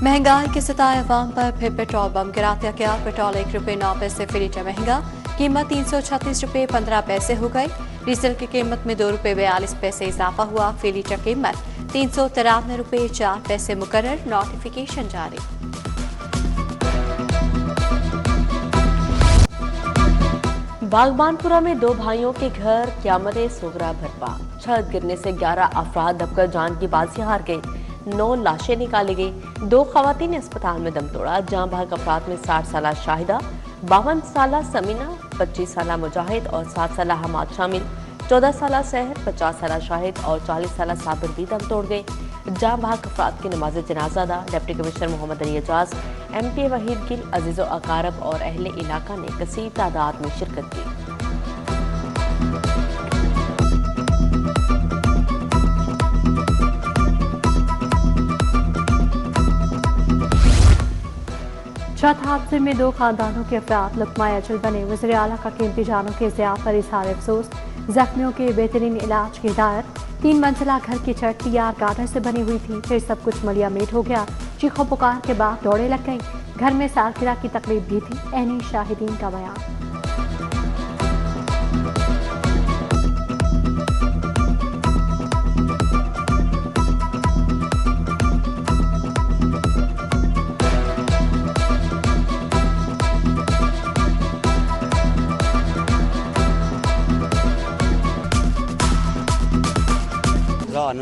महंगाई के सताए अवाम पर फिर पेट्रोल बम गिरा दिया गया। पेट्रोल ₹1.09 फी लीटर महंगा, कीमत ₹336.15 हो गई। डीजल की कीमत में ₹2.42 इजाफा हुआ। फी लीटर कीमत ₹393.04 मुकर्रर। नोटिफिकेशन जारी। बागबानपुरा में दो भाइयों के घर क़यामत सुगरा बर्पा। छत गिरने से 11 अफराद दबकर जान की बाजी हार गए। 9 लाशें निकाली गई। 2 खवातीन ने अस्पताल में दम तोड़ा। जहां भाग अफराद में 60 साल शाहिदा, 52 साल समीना, 25 साल मुजाहिद और 7 साल हमाद शामिल। 14 साल सहर, 50 साल शाहिद और 40 साल साबिर भी दम तोड़ गए। जहां भाग अफराद की नमाज जनाजा अदा। Deputy commissioner Mohammad Ali Ejaz, MPA Waheed Gill, अजीज़ो अकारब और अहले इलाका ने कसीर तादाद में शिरकत की। छत हादसे में 2 खानदानों के अफराद लुकमा अजल बने। वज़ीर आला का कीमती जानों के ज़िया पर इज़हार अफसोस। जख्मियों के बेहतरीन इलाज की हिदायत। 3 मंजिला घर की छत तैयार गार्डर से बनी हुई थी, फिर सब कुछ मलिया मेट हो गया। चीखों पुकार के बाद दौड़े लग गई। घर में सालगिरह की तकरीब भी थी। ऐनी शाहिदीन का बयान।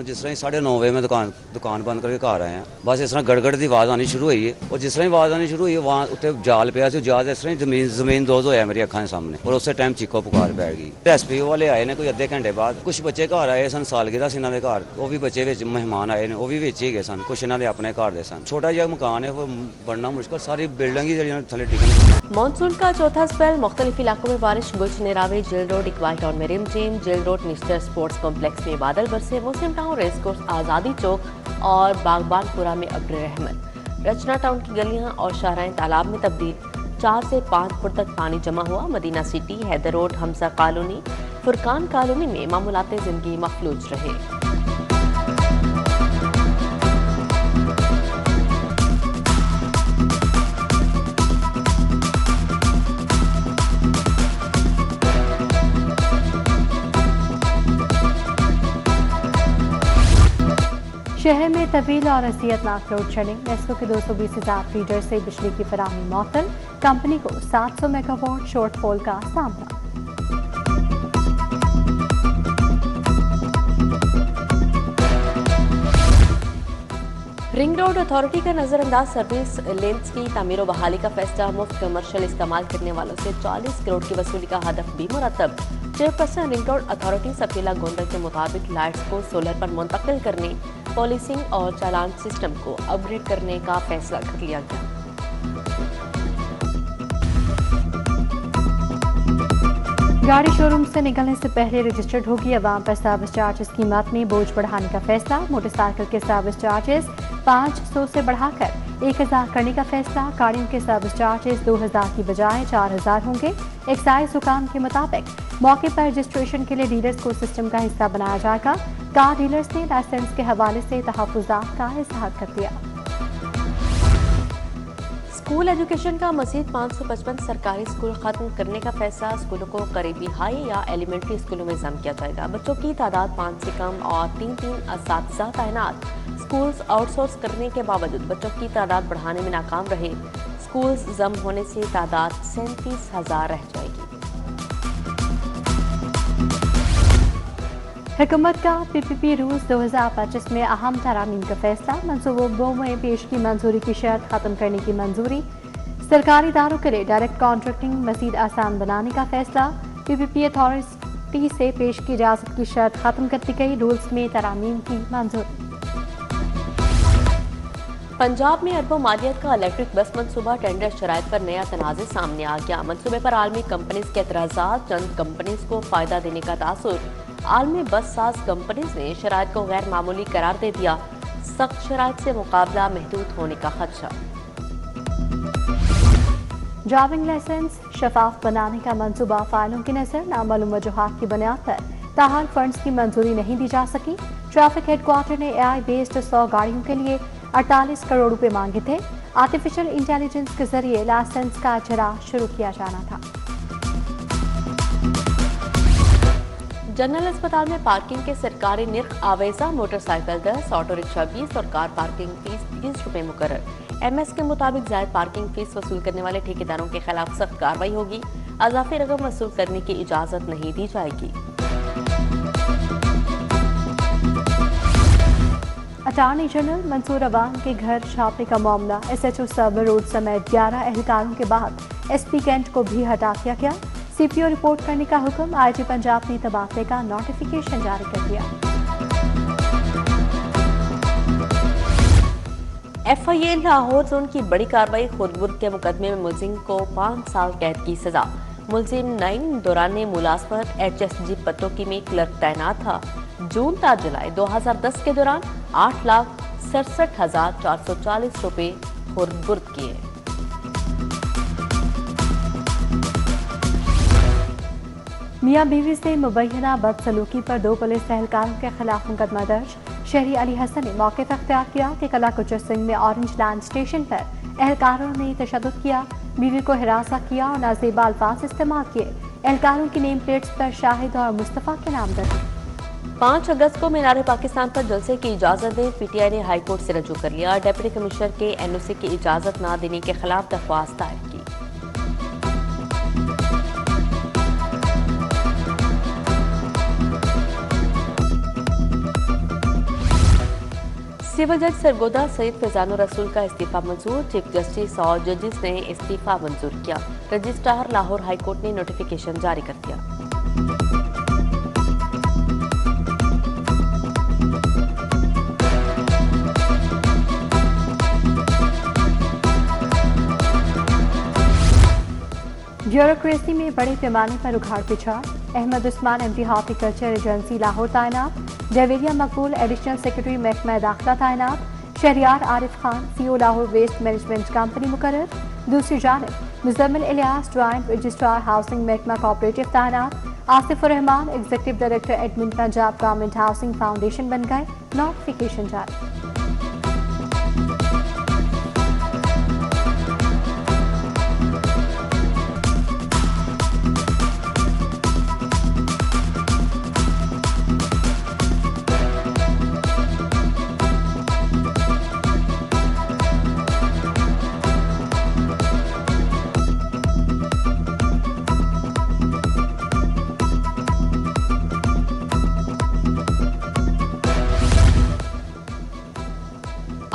जिस तरह 9:30 बजे मैं दुकान बंद करके घर आया, बस इस तरह गड़गड़ की आवाज़ आनी शुरू हुई है। और जिस तरह आवाज़ आनी शुरू हुई है, वहाँ उत्ते जाल पिया से जाल इस तरह जमीन दोज होया मेरी अखां सामने। और उस टाइम चीखो पुकार बैठ गई। SPO वाले आए ने कोई अद्धे घंटे बाद। कुछ बच्चे घर आए सन, सालगिरह सी इन्होंने घर, वो भी बच्चे मेहमान आए ने, वो भी विच ही गए सन। कुछ इन्होंने अपने घर दे सन। छोटा जिहा मकान है, वो बनना मुश्किल, सारी बिल्डिंग ही थले टिकन। मानसून का चौथा स्पेल। मुख्तलिफ इलाकों में बारिश। गुज नेरावे, जेल रोड, इकबाल टाउन में रिमझिम। Jail road Nishtar sports complex में बादल बरसे। मुस्लिम टाउन, रेस कोर्स, आज़ादी चौक और बागबानपुरा में अब्र रहमत। रचना टाउन की गलियां और शाहराएं तालाब में तब्दील। 4 से 5 फुट तक पानी जमा हुआ। Madina city, Haider road, Hamsa colony, Furqan colony में मामूलाते जिंदगी मफलूज रहे। शहर में तवील और असियतनाक लोड शेडिंग। नेस्को के 220,000 फीडर से बिजली की फराहमी मअतल। कंपनी को 700 मेगावाट शॉर्टफॉल का सामना। रिंग रोड अथॉरिटी का नजरअंदाज सर्विस लेंस की तामीर और बहाली का फैसला। मुफ्त कमर्शियल इस्तेमाल करने वालों से 40 करोड़ की वसूली का हदफ भी मुरतब। Chairperson ring road authority Safeela Gondal के मुताबिक लाइट्स को सोलर पर मुंतकिल करने, पॉलिसिंग और चालान सिस्टम को अपग्रेड करने का फैसला कर लिया गया। गाड़ी शोरूम से निकलने से पहले रजिस्टर्ड होगी। अवाम पर सर्विस चार्जेस कीमत में बोझ बढ़ाने का फैसला। मोटरसाइकिल के सर्विस चार्जेस 500 से बढ़ाकर 1000 करने का फैसला। गाड़ियों के सर्विस चार्जेस 2000 की बजाय 4000 होंगे। एक्साइज हुकाम के मुताबिक मौके पर रजिस्ट्रेशन के लिए डीलर्स को सिस्टम का हिस्सा बनाया जाएगा। कार डीलर्स ने लाइसेंस के हवाले से तहफ़्फ़ुज़ात का इज़हार कर दिया। स्कूल एजुकेशन का मज़ीद 555 सरकारी स्कूल खत्म करने का फैसला। स्कूलों को करीबी हाई या एलिमेंट्री स्कूलों में जम किया जाएगा। बच्चों की तादाद 5 से कम और 3-3 असातिज़ा तैनात। स्कूल्स आउटसोर्स करने के बावजूद बच्चों की तादाद बढ़ाने में नाकाम रहे। स्कूल्स जम होने से तादाद 37,000 रह जाएगी। हुकूमत का PPP रूल्स 2025 में अहम तरामीम का फैसला। मंसूबों में पेश की मंजूरी की शर्त खत्म करने की मंजूरी। सरकारी इदारों के लिए डायरेक्ट कॉन्ट्रैक्टिंग मजीद आसान बनाने का फैसला। PPP अथॉरिटी से पेश की इजाजत की शर्त खत्म कर दी गई। रूल्स में तरामीम की मंजूरी। पंजाब में अरबों मालियत का इलेक्ट्रिक बस मनसूबा टेंडर शराइत पर नया तनाज़े सामने आ गया। मनसूबे पर आलमी कंपनीज के एतराज़ात। चंद कंपनीज को फायदा देने का तासुर। आलमी बस साज कंपनीज ने शराइत को गैर मामूली करार दे दिया। सख्त शराइत से मुकाबला महदूद होने का खदशा। ड्राइविंग लाइसेंस शफाफ बनाने का मंसूबा फाइलों की नजर। नामालूम वजूहात की बुनियाद पर ताहाल फंड्स की मंजूरी नहीं दी जा सकी। ट्रैफिक हेडक्वार्टर ने AI बेस्ड 100 गाड़ियों के लिए 48 करोड़ रुपए मांगे थे। आर्टिफिशियल इंटेलिजेंस के जरिए लाइसेंस का इजरा शुरू किया जाना था। जनरल अस्पताल में पार्किंग के सरकारी निर्ख आवेजा, मोटरसाइकिल 10, ऑटो रिक्शा 20 और कार पार्किंग फीस 30 रुपए मुकर्रर। एमएस के मुताबिक जायद पार्किंग फीस वसूल करने वाले ठेकेदारों के खिलाफ सख्त कार्रवाई होगी। अजाफी रकम वसूल करने की इजाजत नहीं दी जाएगी। अटॉर्नी जनरल मंसूर अवान के घर छापने का मामला एसएचओ सर्वर रोड समेत 11 एहलकारों के बाद एसपी कैंट को भी हटा दिया गया। सीपीओ रिपोर्ट करने का हुक्म, आईजी पंजाब ने तबादले का नोटिफिकेशन जारी कर दिया। एफआईए लाहौर जोन की बड़ी कार्रवाई, खुदबुर्द के मुकदमे में मुलजिम को 5 साल कैद की सजा। मुलजिम 9 दौरान मुलाजमत HSG पत्तों में क्लर्क तैनात था। जून ता जुलाई 2010 के दौरान 8,67,440 रुपए खुदबुर्द किए। मियां बीवी से मुबैना बदसलूकी पर 2 पुलिस एहलकारों के खिलाफ मुकदमा दर्ज। शहरी अली हसन ने मौके पर अख्तियार किया कि कला कुचर सिंह में ऑरेंज लैंड स्टेशन पर एहलकारों ने तशद्दुद किया, बीवी को हिरासा किया और नाजेबा अल्फाज इस्तेमाल किए। एहलकारों की नेम प्लेट्स पर शाहिद और मुस्तफ़ा के नाम दर्ज। 5 अगस्त को मीनार पाकिस्तान पर जलसे की इजाजत दें, पीटीआई ने हाईकोर्ट से रजू कर लिया। डिप्टी कमिश्नर के एनओसी की इजाजत न देने के खिलाफ दरख्वास्त दायर की। सिविल जज सरगोदा सईद फैजानुर रसूल का इस्तीफा मंजूर। चीफ जस्टिस और जजेस ने इस्तीफा मंजूर किया। रजिस्ट्रार लाहौर हाईकोर्ट ने नोटिफिकेशन जारी कर दिया। ब्यूरोक्रेसी में बड़े पैमाने पर उखाड़ पिछाड़। Ahmad Usman MD horticulture agency Lahore तैनात। जवेरिया मकबूल एडिशनल सेक्रेटरी महकमा दाखिला तैनात। Shehryar Arif Khan CO Lahore waste management company मुकर्रर। दूसरी जानिब Muzammil Ilyas joint registrar housing महकमा कोऑपरेटिव तैनात। Asif Rehman executive director admin Punjab government housing foundation बन गए। नोटिफिकेशन जारी।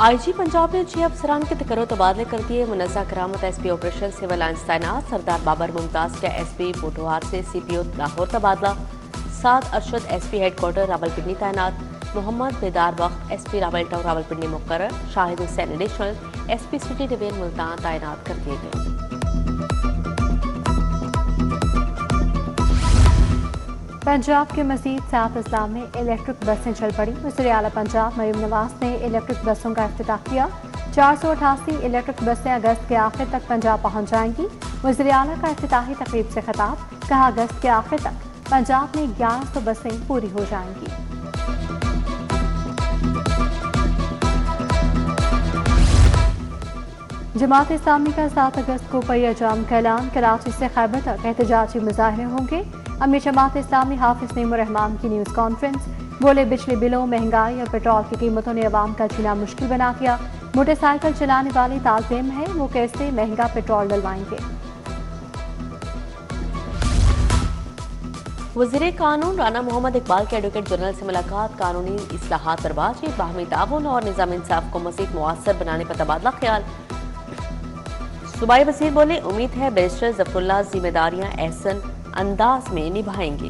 आईजी पंजाब ने 6 अफसरान के तकर्रो तबादले कर दिए। मुनज़्ज़ा करामत एसपी ऑपरेशन सिविल लाइंस तैनात। सरदार बाबर मुमताज का एसपी पोटोहार से सीपीओ लाहौर तबादला। साद अरशद एसपी हेडक्वार्टर रावलपिंडी तैनात। मोहम्मद बेदार वक्त एसपी रावलटाउन रावलपिंडी मुकर्रर। Shahid Hussain additional SP city division Multan तैनात कर दिए गए। पंजाब के मजीद 7 अजला में इलेक्ट्रिक बसें चल पड़ी। वज़ीर आला पंजाब मरीम नवाज ने इलेक्ट्रिक बसों का इफ्तिताह किया। 488 इलेक्ट्रिक बसें अगस्त के आखिर तक पंजाब पहुंच जाएंगी। वज़ीर आला का इफ्तिताही तकरीब से खिताब, कहा अगस्त के आखिर तक पंजाब में 1100 बसें पूरी हो जाएंगी। जमात इस्लामी का 7 अगस्त को पहिया जाम का ऐलान। कराची से खैबर तक एहतजाजी मुजाहरे होंगे। अमीर जमात इस्लामी हाफिज नईमुर रहमान की न्यूज़ कॉन्फ्रेंस, बोले बिजली बिलों, महंगाई और पेट्रोल की कीमतों ने अवाम का जीना मुश्किल बना दिया। मोटरसाइकिल चलाने वाले तालबेम है, वो कैसे महंगा पेट्रोल डलवाएंगे। वज़ीर कानून राना मोहम्मद इकबाल के एडवोकेट जनरल से मुलाकात। कानूनी इस्लाहात पर बातचीत, बाहमी ताउन और निज़ाम इंसाफ को मज़ीद मुअस्सर बनाने पर तबादला ख्याल। सूबाई वज़ीर बोले, उम्मीद है बैरिस्टर ज़फ़रुल्लाह जिम्मेदारियां एहसन अंदाज में निभाएंगे।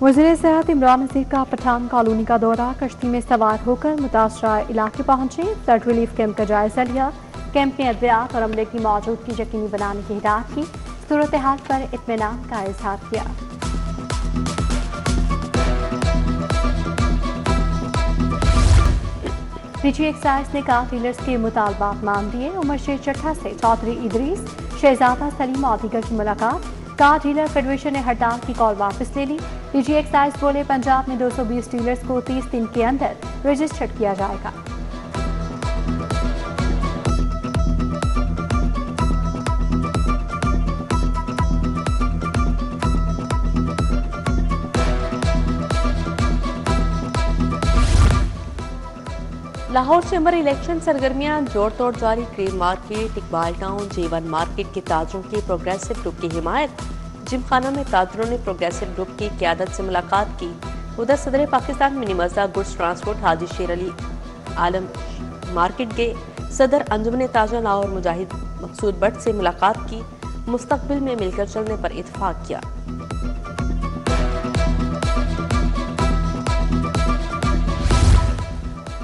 वज़ीर सेहत इमरान नज़ीर का पठान कॉलोनी का दौरा। कश्ती में सवार होकर मुतासरा इलाके पहुंचे। फ्लड रिलीफ कैंप का जायजा लिया। कैंप में अद्वियात और अमले की मौजूदगी यकीनी बनाने की हिदायत की। सूरत हाल पर इत्मीनान का इजहार किया। डीजी एक्साइज ने कार डीलर्स के मुतालबात मान दिए। उमर शेर चट्ठा से चौधरी इदरीस, शहजादा सलीम और दीगर की मुलाकात। कार डीलर फेडरेशन ने हड़ताल की कॉल वापस ले ली। डीजी एक्साइज बोले पंजाब में 220 डीलर्स को 30 दिन के अंदर रजिस्टर्ड किया जाएगा। लाहौर चैम्बर इलेक्शन सरगर्मियां जोड़ तोड़ जारी। Cream market, Iqbal town, J1 market के ताजरों की प्रोग्रेसिव ग्रुप की हिमायत। जिमखाना में ताजरों ने प्रोग्रेसिव ग्रुप की क़यादत से मुलाकात की। उधर सदर Pakistan mini Mazda goods transport Haji Sher Ali आलम मार्केट गए। सदर अंजुमन ताजर लाहौर मुजाहिद मकसूद भट्ट से मुलाकात की। मुस्तकबिल में मिलकर चलने पर इत्तफाक किया।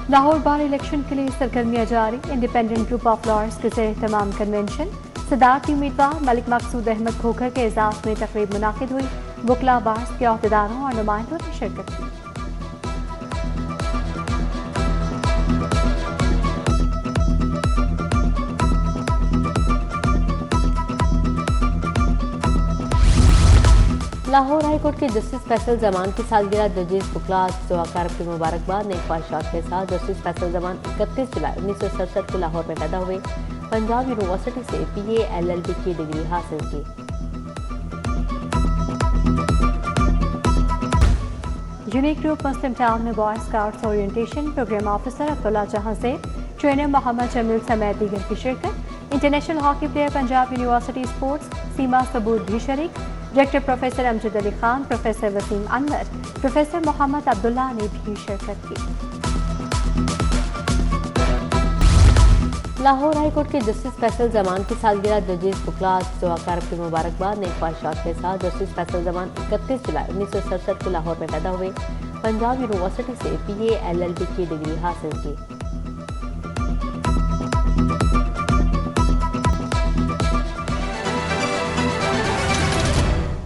लाहौर बार इलेक्शन के लिए सरगर्मियां जारी। इंडिपेंडेंट ग्रुप ऑफ लॉयर्स के ज़ेर तमाम कन्वेंशन। सदारती उम्मीदवार मलिक मकसूद अहमद खोखर के एजाज में तकरीब मुनाकिद हुई। वकला बार्स के अहदेदारों और नुमाइंदों ने शिरकत की। लाहौर हाईकोर्ट के जस्टिस फैसल जमान की सालगिरह। जजेस बुकला जवाकार की मुबारकबाद। नेक ख्वाहिशात के साथ जस्टिस फैसल जमान 31 जुलाई 1967 को लाहौर में पैदा हुए। पंजाब यूनिवर्सिटी से PA LLB की डिग्री हासिल की। यूनिक ग्रुप मुस्लिम टाउन में boy scouts orientation. Programme officer Abdullah जहां से ट्रेनर मोहम्मद जमील समेत दीगर की शिरकत। International hockey player Punjab university sports Seema सबूत भी शरीक। Director professor Amjad Ali Khan, professor Waseem Anwar, professor Mohammad Abdullah ने भी शिरकत की। लाहौर हाईकोर्ट के जस्टिस फैसल जमान की सालगिरह। जजेस बुकला जवाकार की मुबारकबाद। नेक ख्वाहिशात के साथ जस्टिस फैसल जमान 31 जुलाई 1967 को लाहौर में पैदा हुए। पंजाब यूनिवर्सिटी से PA LLB की डिग्री हासिल की।